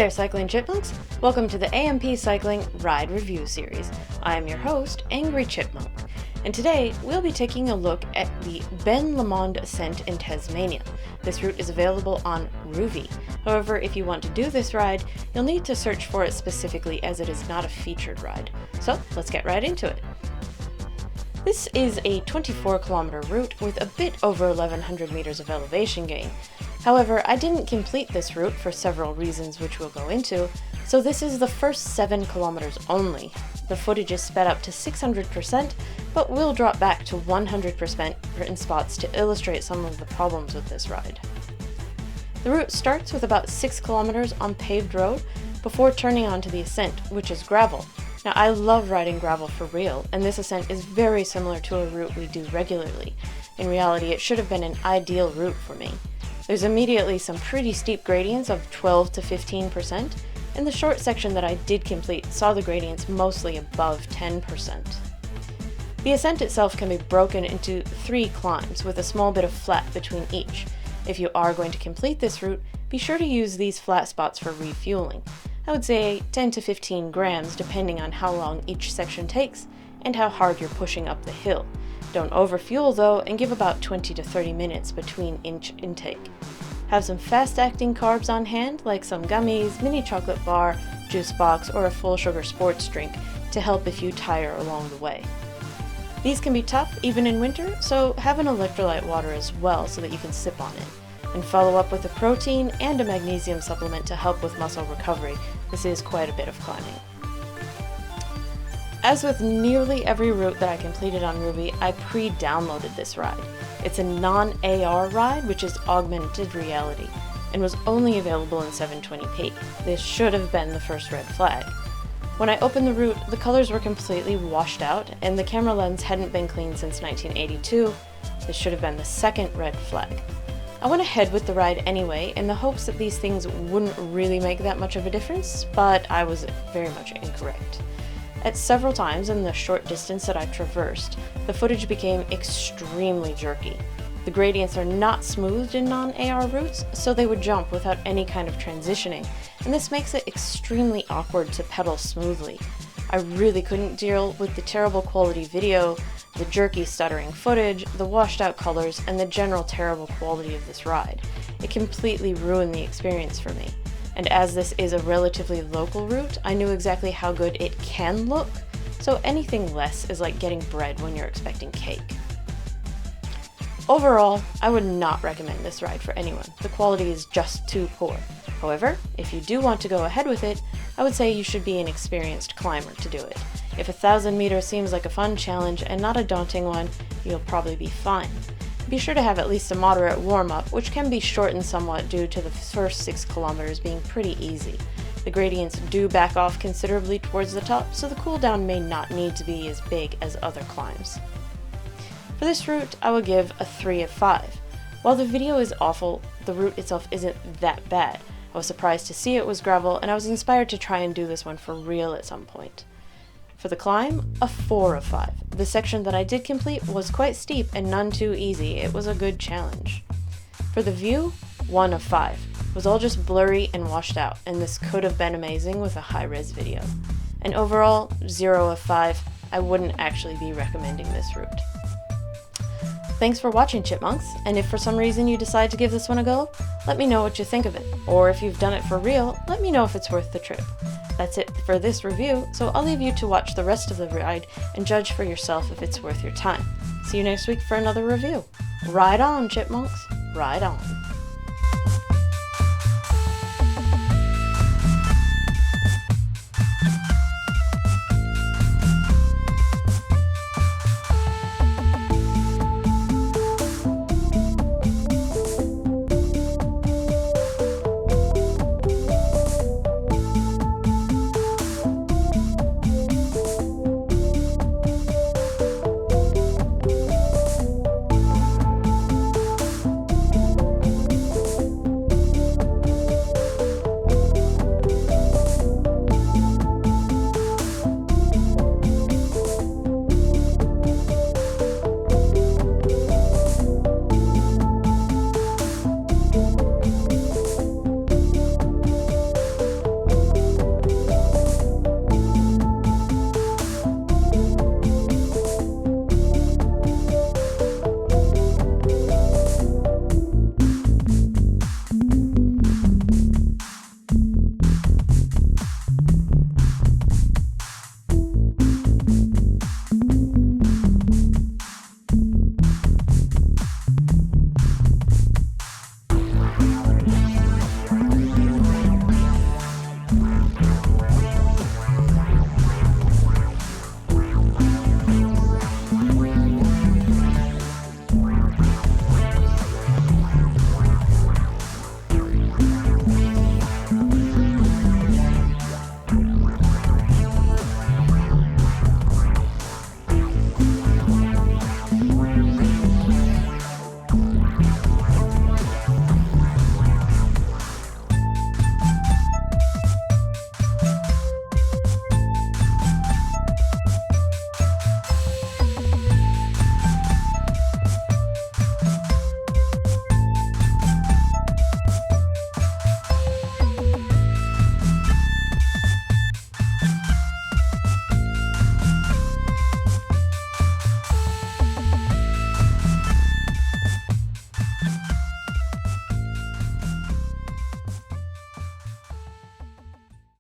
there, cycling chipmunks! Welcome to the AMP Cycling Ride Review Series. I am your host, Angry Chipmunk, and today we'll be taking a look at the Lomond Ascent in Tasmania. This route is available on Rouvy. However, if you want to do this ride, you'll need to search for it specifically as it is not a featured ride. So let's get right into it. This is a 24-kilometer route with a bit over 1,100 meters of elevation gain. However, I didn't complete this route for several reasons which we'll go into, so this is the first 7 kilometers only. The footage is sped up to 600%, but will drop back to 100% in spots to illustrate some of the problems with this ride. The route starts with about 6 kilometers on paved road before turning onto the ascent, which is gravel. Now, I love riding gravel for real, and this ascent is very similar to a route we do regularly. In reality, it should have been an ideal route for me. There's immediately some pretty steep gradients of 12 to 15%, and the short section that I did complete saw the gradients mostly above 10%. The ascent itself can be broken into 3 climbs with a small bit of flat between each. If you are going to complete this route, be sure to use these flat spots for refueling. I would say 10 to 15 grams depending on how long each section takes and how hard you're pushing up the hill. Don't overfuel though, and give about 20 to 30 minutes between each intake. Have some fast-acting carbs on hand, like some gummies, mini chocolate bar, juice box, or a full sugar sports drink to help if you tire along the way. These can be tough even in winter, so have an electrolyte water as well so that you can sip on it. And follow up with a protein and a magnesium supplement to help with muscle recovery. This is quite a bit of climbing. As with nearly every route that I completed on Rouvy, I pre-downloaded this ride. It's a non-AR ride, which is augmented reality, and was only available in 720p. This should have been the first red flag. When I opened the route, the colors were completely washed out, and the camera lens hadn't been cleaned since 1982. This should have been the second red flag. I went ahead with the ride anyway, in the hopes that these things wouldn't really make that much of a difference, but I was very much incorrect. At several times in the short distance that I traversed, the footage became extremely jerky. The gradients are not smoothed in non-AR routes, so they would jump without any kind of transitioning, and this makes it extremely awkward to pedal smoothly. I really couldn't deal with the terrible quality video, the jerky stuttering footage, the washed out colors, and the general terrible quality of this ride. It completely ruined the experience for me. And as this is a relatively local route, I knew exactly how good it can look, so anything less is like getting bread when you're expecting cake. Overall, I would not recommend this ride for anyone. The quality is just too poor. However, if you do want to go ahead with it, I would say you should be an experienced climber to do it. If 1,000 meters seems like a fun challenge and not a daunting one, you'll probably be fine. Be sure to have at least a moderate warm-up, which can be shortened somewhat due to the first 6 kilometers being pretty easy. The gradients do back off considerably towards the top, so the cooldown may not need to be as big as other climbs. For this route, I would give a 3 of 5. While the video is awful, the route itself isn't that bad. I was surprised to see it was gravel, and I was inspired to try and do this one for real at some point. For the climb, a 4 of 5. The section that I did complete was quite steep and none too easy. It was a good challenge. For the view, 1 of 5. It was all just blurry and washed out, and this could have been amazing with a high-res video. And overall, 0 of 5. I wouldn't actually be recommending this route. Thanks for watching, chipmunks, and if for some reason you decide to give this one a go, let me know what you think of it. Or if you've done it for real, let me know if it's worth the trip. That's it for this review, so I'll leave you to watch the rest of the ride and judge for yourself if it's worth your time. See you next week for another review. Ride on, chipmunks. Ride on.